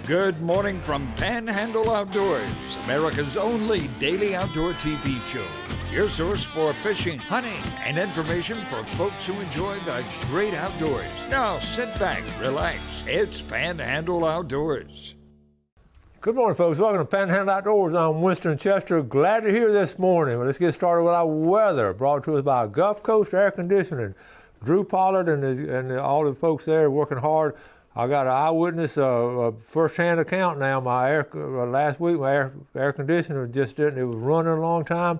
Good morning from Panhandle Outdoors, America's only daily outdoor TV show. Your source for fishing, hunting, and information for folks who enjoy the great outdoors. Now sit back, relax. It's Panhandle Outdoors. Good morning, folks. Welcome to Panhandle Outdoors. I'm Winston Chester. Glad to hear this morning. Well, let's get started with our weather, brought to us by Gulf Coast Air Conditioning. Drew Pollard and all the folks there working hard. I got an eyewitness, first-hand account now. Last week, my air conditioner just didn't. It was running a long time.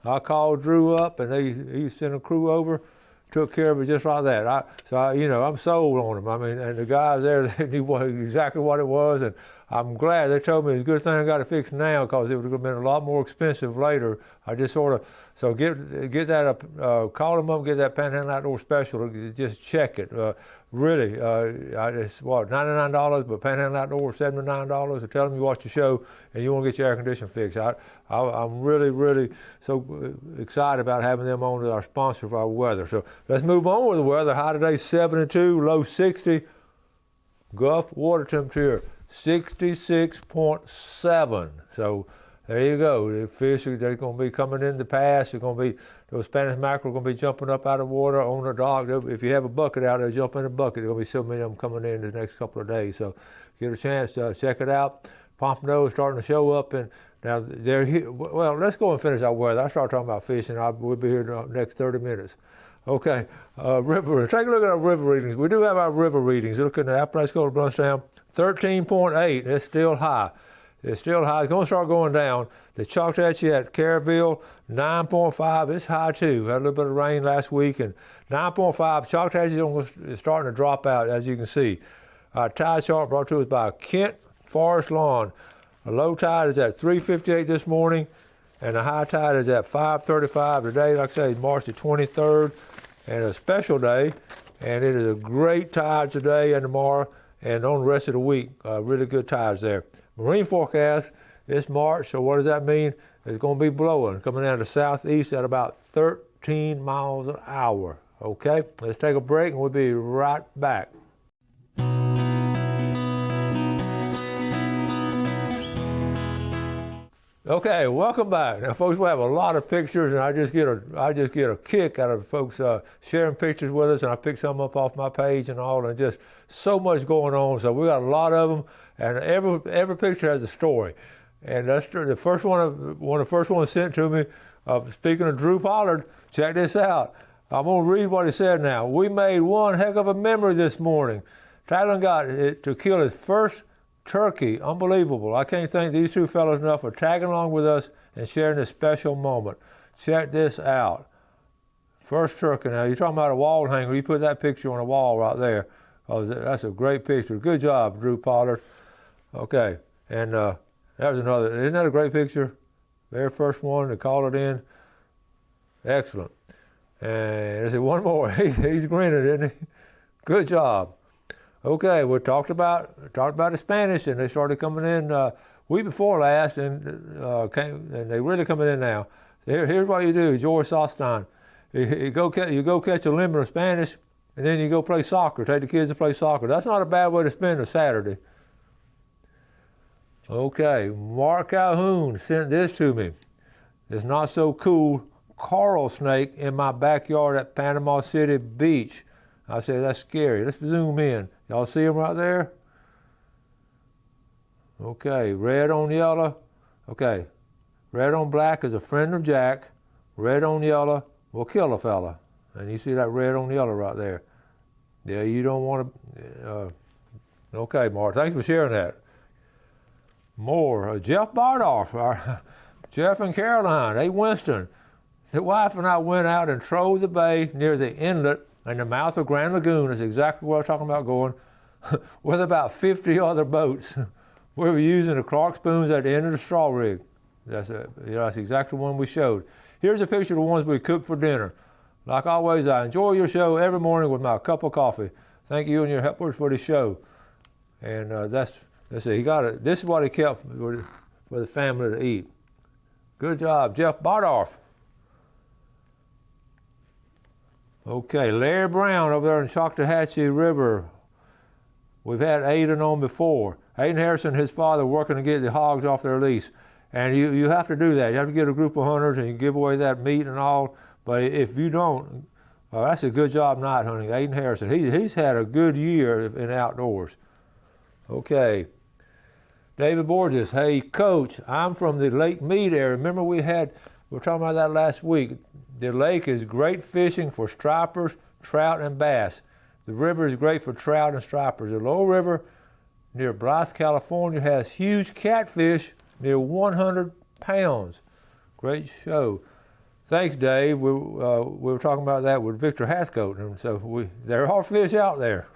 I called Drew up, and he sent a crew over, took care of it just like that. I'm sold on him. I mean, and the guys there, they knew exactly what it was, and I'm glad they told me it's a good thing I got it fixed now because it would have been a lot more expensive later. I just get that up, call them up, get that Panhandle Outdoor special, just check it. Really, it's $99, but Panhandle Outdoor $79. So tell them you watch the show and you want to get your air conditioning fixed. I'm really so excited about having them on as our sponsor for our weather. So let's move on with the weather. High today 72, low 60. Gulf water temperature 66.7. So there you go. The fish are they're going to be coming in the pass. They're going to be those Spanish mackerel going to be jumping up out of water on the dock. If you have a bucket out there, jump in the bucket. There's going to be so many of them coming in the next couple of days. So get a chance to check it out. Pompano's starting to show up, and now they're here. Well, let's go and finish our weather. I start talking about fishing. We'll be here in the next 30 minutes. Okay, river. Take a look at our river readings. We do have our river readings. Look at the Apalachicola Bluffstown, 13.8. It's still high. It's still high. It's going to start going down. The Choctachi at Caryville, 9.5. It's high too. Had a little bit of rain last week, and 9.5. Choctachi is starting to drop out, as you can see. Our tide chart brought to us by Kent Forest Lawn. The low tide is at 3:58 this morning, and the high tide is at 5:35 today. Like I say, March the 23rd, and a special day. And it is a great tide today and tomorrow, and on the rest of the week, really good tides there. Marine forecast, it's March, so what does that mean? It's going to be blowing, coming down to southeast at about 13 miles an hour. Okay, let's take a break and we'll be right back. Okay, welcome back. Now, folks, we have a lot of pictures, and I just get a kick out of folks sharing pictures with us, and I pick some up off my page and all, and just so much going on. So we got a lot of them, and every picture has a story. And that's the first one of the first ones sent to me. Speaking of Drew Pollard, check this out. I'm gonna read what he said now. We made one heck of a memory this morning. Tyler got to kill his first turkey. Unbelievable. I can't thank these two fellows enough for tagging along with us and sharing this special moment. Check this out. First turkey. Now, you're talking about a wall hanger. You put that picture on a wall right there. Oh, that's a great picture. Good job, Drew Pollard. Okay. And that was another. Isn't that a great picture? Very first one to call it in. Excellent. And there's one more. He's grinning, isn't he? Good job. Okay, we talked about the Spanish, and they started coming in week before last, and they really coming in now. So here's what you do, George Sosstein. You go catch a limit of Spanish, and then you go play soccer. Take the kids to play soccer. That's not a bad way to spend a Saturday. Okay, Mark Calhoun sent this to me. It's not so cool coral snake in my backyard at Panama City Beach. I said, that's scary. Let's zoom in. Y'all see them right there? Okay, red on yellow. Okay, red on black is a friend of Jack. Red on yellow will kill a fella. And you see that red on yellow right there. Yeah, you don't want to. Okay, Mark, thanks for sharing that. More, Jeff Bardolph, Jeff and Caroline, hey Winston. The wife and I went out and trolled the bay near the inlet in the mouth of Grand Lagoon. That's exactly what I was talking about going, with about 50 other boats. We were using the Clark spoons at the end of the straw rig. That's exactly the one we showed. Here's a picture of the ones we cooked for dinner. Like always, I enjoy your show every morning with my cup of coffee. Thank you and your helpers for the show. And let's see, he got it. This is what he kept for the family to eat. Good job, Jeff Bardolph. Okay, Larry Brown over there in Choctahatchee River. We've had 8 and on before. Hayden Harrison and his father working to get the hogs off their lease. And you have to do that. You have to get a group of hunters and you give away that meat and all. But if you don't, that's a good job night hunting. Hayden Harrison, he's had a good year in outdoors. Okay. David Borges, hey, Coach, I'm from the Lake Mead area. Remember we were talking about that last week. The lake is great fishing for stripers, trout, and bass. The river is great for trout and stripers. The Lower River near Blythe, California has huge catfish near 100 pounds. Great show. Thanks, Dave. We were talking about that with Victor Hathcote, and so there are fish out there.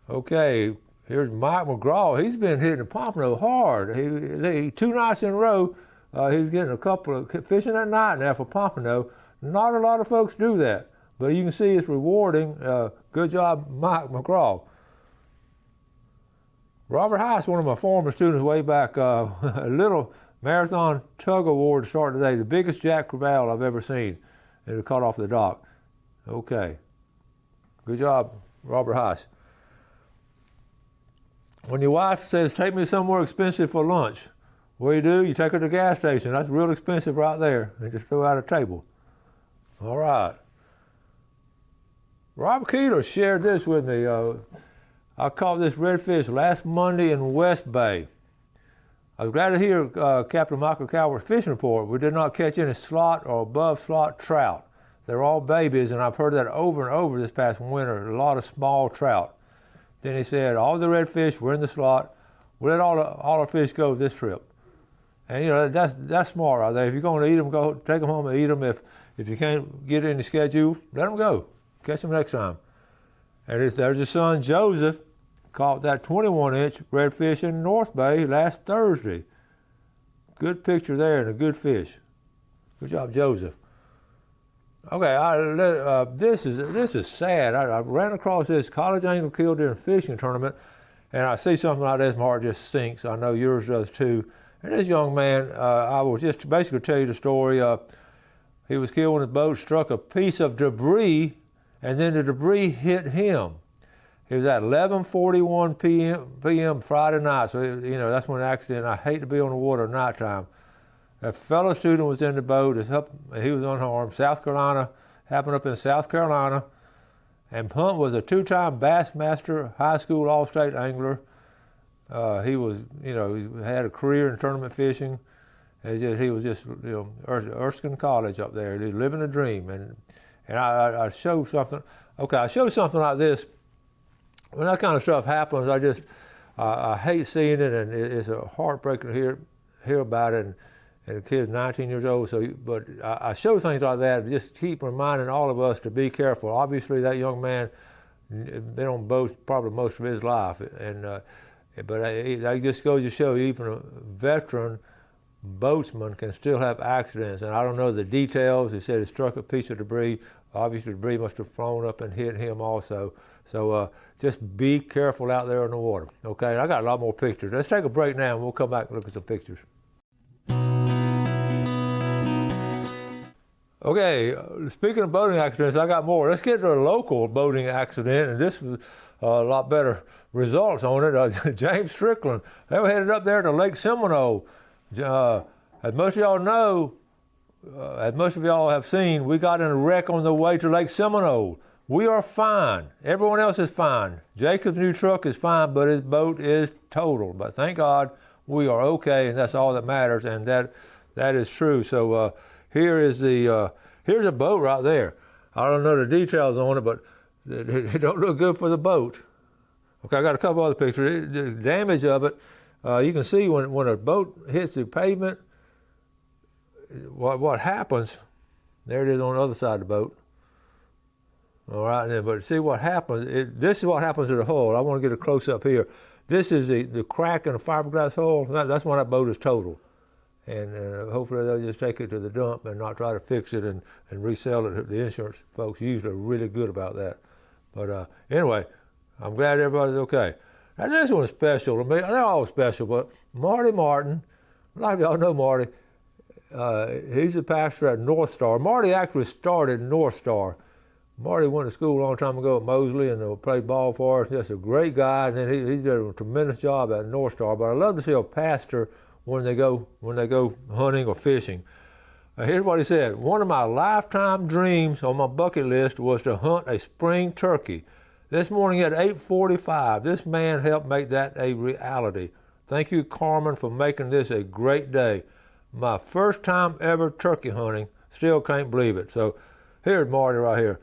Okay. Here's Mike McGraw. He's been hitting the pompano hard. He 2 nights in a row, he was getting a couple of fishing at night now for pompano. Not a lot of folks do that, but you can see it's rewarding. Good job, Mike McGraw. Robert Heiss, one of my former students way back, a little marathon tug award to start today. The biggest Jack Crevalle I've ever seen. And it caught off the dock. Okay. Good job, Robert Heiss. When your wife says, take me somewhere expensive for lunch, what do? You take her to the gas station. That's real expensive right there. And just throw out a table. All right. Robert Keeler shared this with me. I caught this redfish last Monday in West Bay. I was glad to hear Captain Michael Calvert's fishing report. We did not catch any slot or above slot trout. They're all babies, and I've heard that over and over this past winter, a lot of small trout. Then he said, all the redfish were in the slot. We let all our fish go this trip. And you know, that's smart right there. If you're going to eat them, go take them home and eat them. If you can't get it in the schedule, let them go. Catch them next time. And there's his son, Joseph, caught that 21-inch redfish in North Bay last Thursday. Good picture there and a good fish. Good job, Joseph. Okay, this is sad. I ran across this college angler killed during a fishing tournament, and I see something like this, my heart just sinks. I know yours does too. And this young man, I will just basically tell you the story. He was killed when his boat struck a piece of debris, and then the debris hit him. It was at 11:41 p.m. Friday night, so you know that's when the accident. I hate to be on the water at nighttime. A fellow student was in the boat. He was unharmed. South Carolina, happened up in South Carolina. And Hunt was a 2-time Bassmaster high school all-state angler. He was, you know, he had a career in tournament fishing. He was just, you know, Erskine College up there. He was living a dream. And I showed something. Okay, I showed something like this. When that kind of stuff happens, I hate seeing it, and it's a heartbreaking to hear about it. And the kid's 19 years old, but I show things like that to just keep reminding all of us to be careful. Obviously, that young man been on boats probably most of his life, but it just goes to show even a veteran boatsman can still have accidents. And I don't know the details. He said he struck a piece of debris. Obviously, the debris must have flown up and hit him also. So just be careful out there in the water. Okay, I got a lot more pictures. Let's take a break now, and we'll come back and look at some pictures. Okay, speaking of boating accidents, I got more. Let's get to a local boating accident, and this was a lot better results on it. James Strickland, they were headed up there to Lake Seminole. As most of y'all know, as most of y'all have seen, we got in a wreck on the way to Lake Seminole. We are fine. Everyone else is fine. Jacob's new truck is fine, but his boat is totaled. But thank God we are okay, and that's all that matters, and that is true. So here's a boat right there. I don't know the details on it, but it don't look good for the boat. Okay, I got a couple other pictures. The damage of it, you can see when a boat hits the pavement, what happens. There it is on the other side of the boat. All right, but see what happens. This is what happens to the hull. I want to get a close up here. This is the crack in the fiberglass hull. That's when that boat is totaled. And hopefully they'll just take it to the dump and not try to fix it and resell it. The insurance folks usually are really good about that. But anyway, I'm glad everybody's okay. Now this one's special to me. They're all special, but Marty Martin, a lot of y'all know Marty. He's a pastor at North Star. Marty actually started North Star, Marty went to school a long time ago at Mosley and played ball for us. Just a great guy, and then he did a tremendous job at North Star. But I love to see a pastor when they go hunting or fishing. Here's what he said: "One of my lifetime dreams on my bucket list was to hunt a spring turkey. This morning at 8:45, this man helped make that a reality. Thank you, Carmen, for making this a great day. My first time ever turkey hunting. Still can't believe it." So here's Marty right here.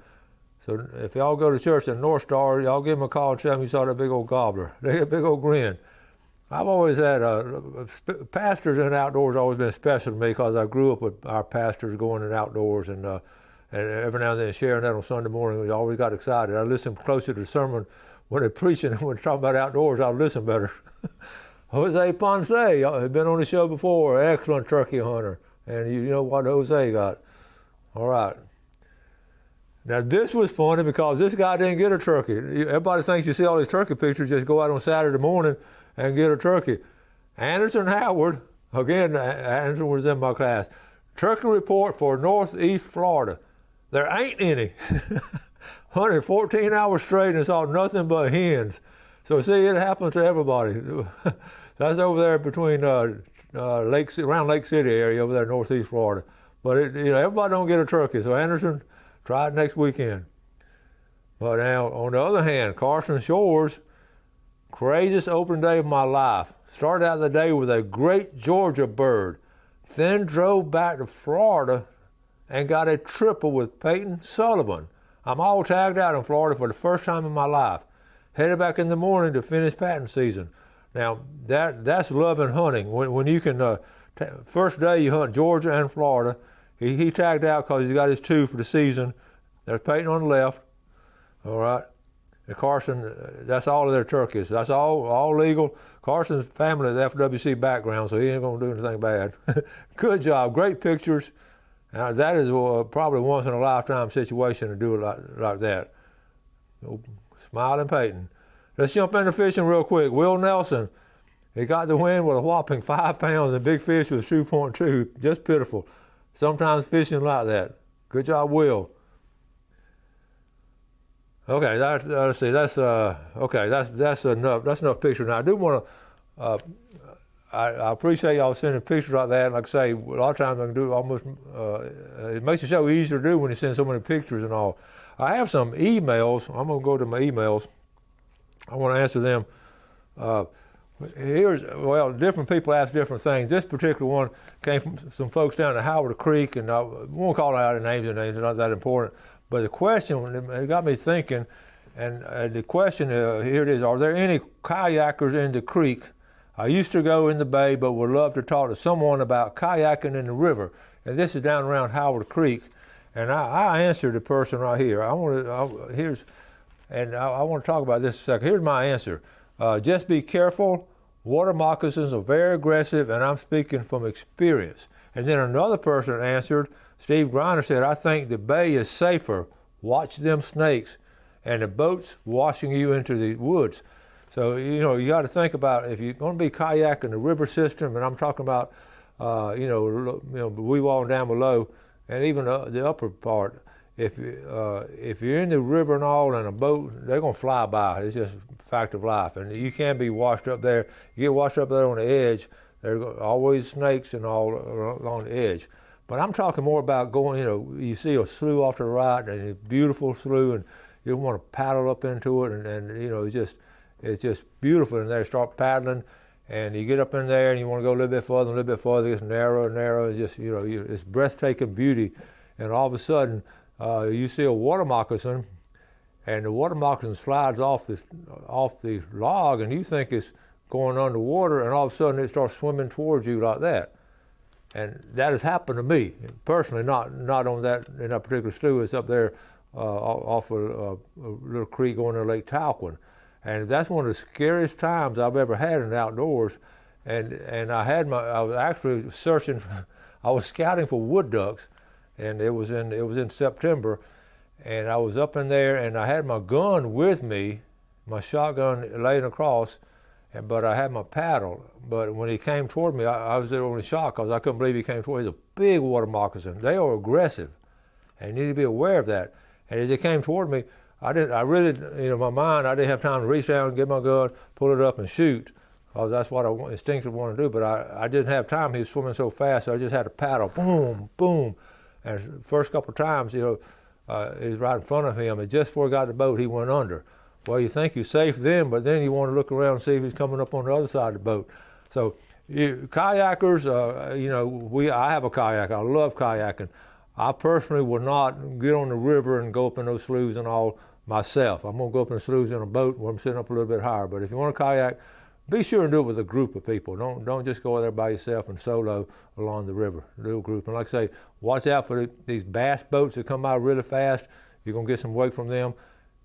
So if y'all go to church at North Star, y'all give them a call and tell them you saw that big old gobbler. They get a big old grin. I've always had pastors in outdoors always been special to me because I grew up with our pastors going in outdoors and every now and then sharing that on Sunday morning. We always got excited. I listened closer to the sermon when they're preaching and when they're talking about outdoors. I listen better. Jose Ponce, had been on the show before, excellent turkey hunter, and you know what Jose got. All right. Now this was funny because this guy didn't get a turkey. Everybody thinks you see all these turkey pictures, just go out on Saturday morning and get a turkey. Anderson Howard, again, Anderson was in my class. Turkey report for Northeast Florida. There ain't any. Hunted 14 hours straight and saw nothing but hens. So see, it happens to everybody. That's over there between around Lake City area over there, Northeast Florida. But everybody don't get a turkey. So Anderson, try it next weekend. But now, on the other hand, Carson Shores, craziest open day of my life. Started out the day with a great Georgia bird, then drove back to Florida and got a triple with Peyton Sullivan. I'm all tagged out in Florida for the first time in my life. Headed back in the morning to finish patting season. Now, that's loving hunting. When you can, first day you hunt Georgia and Florida. He tagged out because he's got his 2 for the season. There's Peyton on the left. All right. And Carson, that's all of their turkeys. That's all legal. Carson's family is FWC background, so he ain't going to do anything bad. Good job. Great pictures. That is probably once in a lifetime situation to do it like that. Smiling Peyton. Let's jump into fishing real quick. Will Nelson, he got the win with a whopping 5 pounds and big fish was 2.2. Just pitiful. Sometimes fishing like that. Good job, Will. Okay, let's see. That's enough. That's enough pictures. Now I do want to. I appreciate y'all sending pictures like that. Like I say, a lot of times I can do almost. It makes the show easier to do when you send so many pictures and all. I have some emails. I'm gonna go to my emails. I want to answer them. Different people ask different things. This particular one came from some folks down at Howard Creek, and I won't call out their names. They're not that important. But the question, it got me thinking, and the question, here it is: are there any kayakers in the creek? I used to go in the bay, but would love to talk to someone about kayaking in the river. And this is down around Howard Creek. And I answered the person right here. I want to talk about this a second. Here's my answer. Just be careful. Water moccasins are very aggressive, and I'm speaking from experience. And then another person answered, Steve Griner said, I think the bay is safer. Watch them snakes and the boats washing you into the woods. So, you got to think about if you're going to be kayaking the river system, and I'm talking about, we walking down below, and even the upper part. If you're in the river and all, and a boat, they're going to fly by. It's just a fact of life, and you can't be washed up there. You get washed up there on the edge. There are always snakes and all along the edge. But I'm talking more about going. You see a slough off to the right, and a beautiful slough, and you want to paddle up into it, and it's just beautiful in there. Start paddling, and you get up in there, and you want to go a little bit further, it gets narrower and narrower. It's just it's breathtaking beauty, and all of a sudden you see a water moccasin, and the water moccasin slides off the log, and you think it's going underwater, and all of a sudden it starts swimming towards you like that. And that has happened to me personally, not on that in that particular slough. It's up there off a little creek going to Lake Talquin. And that's one of the scariest times I've ever had in the outdoors. And I was actually searching, I was scouting for wood ducks, and it was in September, and I was up in there, and I had my gun with me, my shotgun laying across, but I had my paddle. But when he came toward me, I was only shocked because I couldn't believe he came toward me. He's a big water moccasin. They are aggressive, and you need to be aware of that. And as it came toward me, I really, my mind, I didn't have time to reach down and get my gun, pull it up and shoot. That's what I instinctively want to do, but I didn't have time. He was swimming so fast, so I just had to paddle, boom, boom. And the first couple of times, he was right in front of him, and just before he got the boat, he went under. Well, you think you're safe then, but then you want to look around and see if he's coming up on the other side of the boat. So kayakers, I have a kayak. I love kayaking. I personally will not get on the river and go up in those sloughs and all myself. I'm going to go up in the sloughs in a boat where I'm sitting up a little bit higher. But if you want to kayak, be sure and do it with a group of people. Don't just go there by yourself and solo along the river. Do a group. And like I say, watch out for these bass boats that come by really fast. You're going to get some weight from them,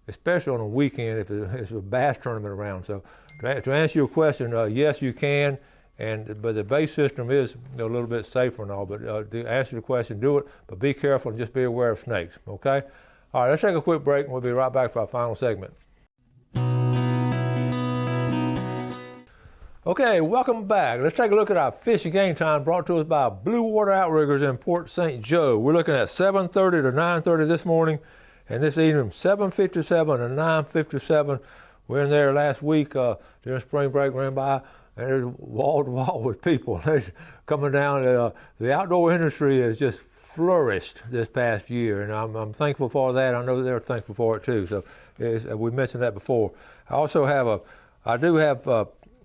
especially on a weekend if there's a bass tournament around. So to answer your question, yes, you can. But the base system is a little bit safer and all. But to answer the question, do it. But be careful and just be aware of snakes. Okay? All right, let's take a quick break and we'll be right back for our final segment. Okay, welcome back. Let's take a look at our fishing game time brought to us by Blue Water Outriggers in Port St. Joe. We're looking at 7:30 to 9:30 this morning, and this evening 7:57 to 9:57. We were in there last week during spring break, ran by, and there's wall to wall with people. They're coming down. The outdoor industry has just flourished this past year, and I'm thankful for that. I know they're thankful for it too. So we mentioned that before. I also have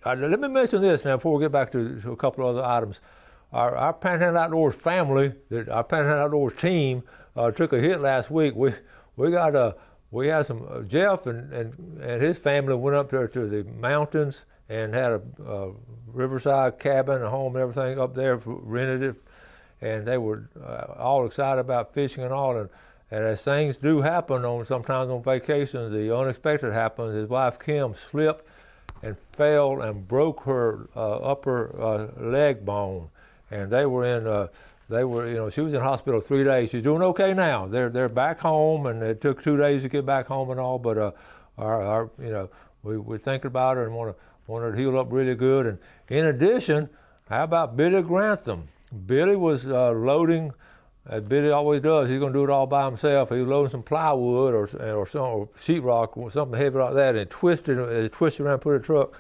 let me mention this now before we get back to a couple of other items. Our Panhandle Outdoors family, our Panhandle Outdoors team, took a hit last week. We had some Jeff and his family went up there to the mountains and had a riverside cabin, a home, and everything up there, rented it, and they were all excited about fishing and all. And as things do happen sometimes on vacations, the unexpected happens. His wife Kim slipped and fell and broke her upper leg bone, and she was in hospital 3 days. She's doing okay now. They're back home, and it took 2 days to get back home and all. But we're thinking about her and want her to heal up really good. And in addition, how about Billy Grantham? Billy was loading. As Billy always does, he's going to do it all by himself. He was loading some plywood or sheetrock or something heavy like that, and it twisted around, put it in the truck.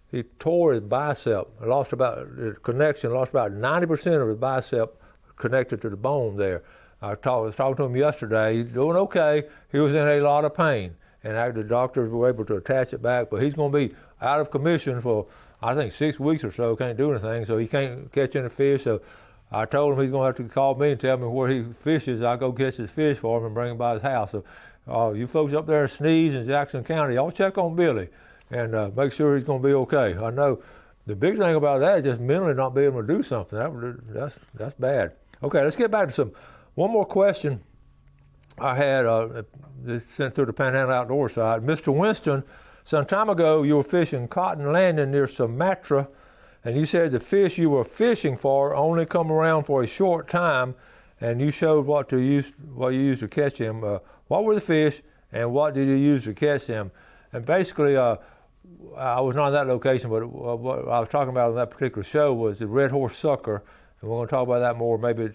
He tore his bicep. Lost about 90% of his bicep connected to the bone there. I was talking to him yesterday. He's doing okay. He was in a lot of pain, and the doctors were able to attach it back, but he's going to be out of commission for, I think, 6 weeks or so. Can't do anything, so he can't catch any fish. So I told him he's going to have to call me and tell me where he fishes. I'll go catch his fish for him and bring him by his house. So you folks up there in Sneeze and Jackson County, y'all check on Billy and make sure he's going to be okay. I know the big thing about that is just mentally not being able to do something. That's bad. Okay, let's get back to one more question I had this sent through the Panhandle Outdoor side. Mr. Winston, some time ago you were fishing Cotton Landing near Sumatra, and you said the fish you were fishing for only come around for a short time, and you showed what you used to catch them. What were the fish, and what did you use to catch them? And basically, I was not in that location, but what I was talking about on that particular show was the red horse sucker, and we're going to talk about that more maybe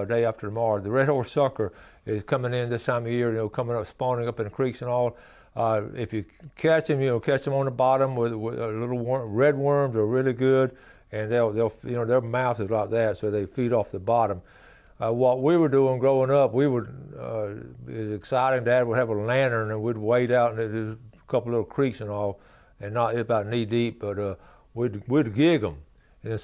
day after tomorrow. The red horse sucker is coming in this time of year, coming up, spawning up in the creeks and all. If you catch them, catch them on the bottom with little red worms are really good, and they'll their mouth is like that, so they feed off the bottom. What we were doing growing up, it was exciting. Dad would have a lantern and we'd wade out, and there's a couple little creeks and all, and it's about knee deep, but we'd gig them. And then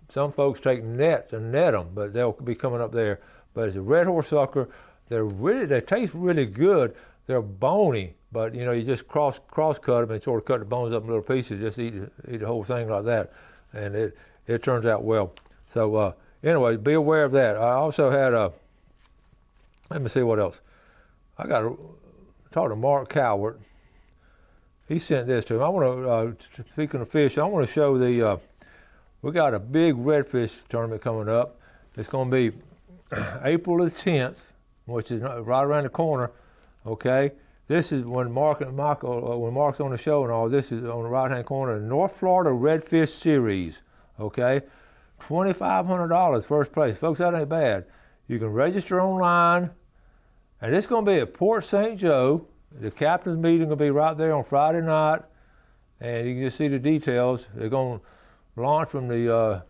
some folks take nets and net them, but they'll be coming up there. But it's a red horse sucker. They taste really good. They're bony, but you just cross cut them and sort of cut the bones up in little pieces. Just eat the whole thing like that, and it turns out well. So anyway, be aware of that. I also had let me see what else. I got to talk to Mark Cowart. He sent this to me. I want to speaking of fish, I want to show we got a big redfish tournament coming up. It's going to be April the 10th, which is right around the corner. Okay, this is when Mark's on the show and all. This is on the right-hand corner, North Florida Redfish Series. Okay, $2,500 first place, folks. That ain't bad. You can register online, And it's going to be at Port St. Joe. The captain's meeting will be right there on Friday night, and you can just see the details. They're going to launch from the,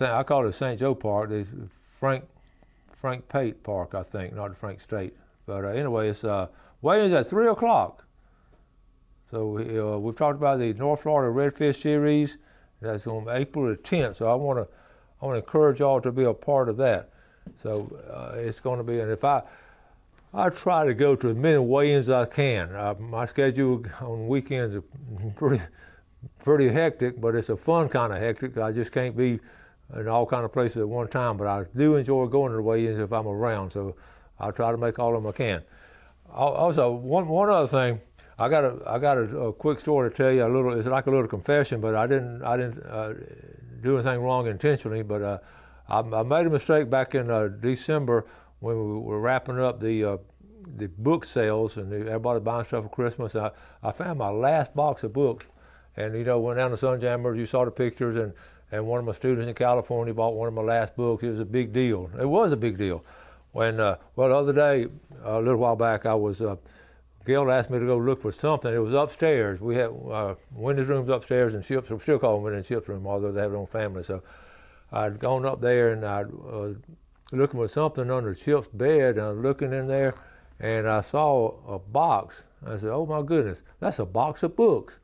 I call it St. Joe Park, the Frank Pate Park, I think, not the Frank State. But anyway, it's weigh-ins at 3 o'clock. So we've talked about the North Florida Redfish Series. That's on April the 10th. So I want to encourage y'all to be a part of that. So it's going to be, and if I try to go to as many weigh-ins as I can. My schedule on weekends is pretty hectic, but it's a fun kind of hectic. I just can't be in all kind of places at one time, but I do enjoy going to the weigh-ins if I'm around. So I'll try to make all of them I can. Also, one other thing, I got a quick story to tell you. It's like a little confession, but I didn't do anything wrong intentionally. But I made a mistake back in December when we were wrapping up the book sales and everybody buying stuff for Christmas. I found my last box of books, and went down to Sunjammers. You saw the pictures, and one of my students in California bought one of my last books. It was a big deal. It was a big deal. When the other day, a little while back, I was. Gail asked me to go look for something. It was upstairs. We had Wendy's rooms upstairs, and Chip's, we still call them Wendy and Chip's room, although they have their own family. So I'd gone up there, and I'd looking for something under Chip's bed, and I was looking in there, and I saw a box. I said, "Oh my goodness, that's a box of books."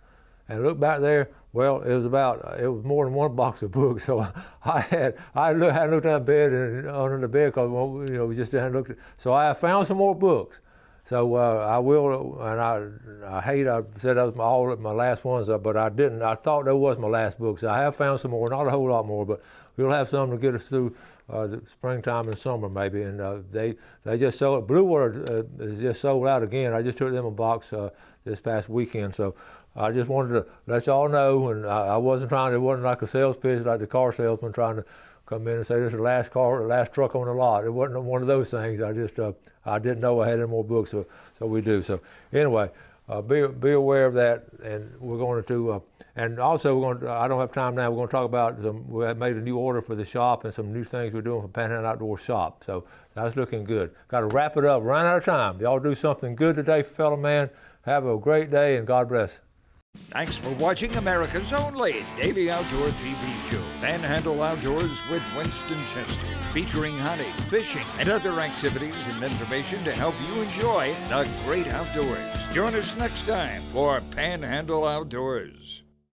And I looked back there. Well, it was more than one box of books. So I hadn't looked at the bed and under the bed because we just hadn't looked. So I found some more books. So I will, and I said that was all my last ones, but I didn't. I thought that was my last book. So I have found some more, not a whole lot more, but we'll have some to get us through the springtime and summer maybe. And they just sold, Blue Water is just sold out again. I just took them a box this past weekend. So I just wanted to let y'all know, and I wasn't trying, it wasn't like a sales pitch like the car salesman trying to come in and say this is the last truck on the lot. It wasn't one of those things. I just I didn't know I had any more books, so we do. So anyway, be aware of that, and we're going to and also we're going to, I don't have time now. We're going to talk about we have made a new order for the shop and some new things we're doing for Panhandle Outdoor Shop. So that's looking good. Got to wrap it up. Run out of time. Y'all do something good today, fellow man. Have a great day, and God bless. Thanks for watching America's only daily outdoor TV show, Panhandle Outdoors with Winston Chester, featuring hunting, fishing, and other activities and information to help you enjoy the great outdoors. Join us next time for Panhandle Outdoors.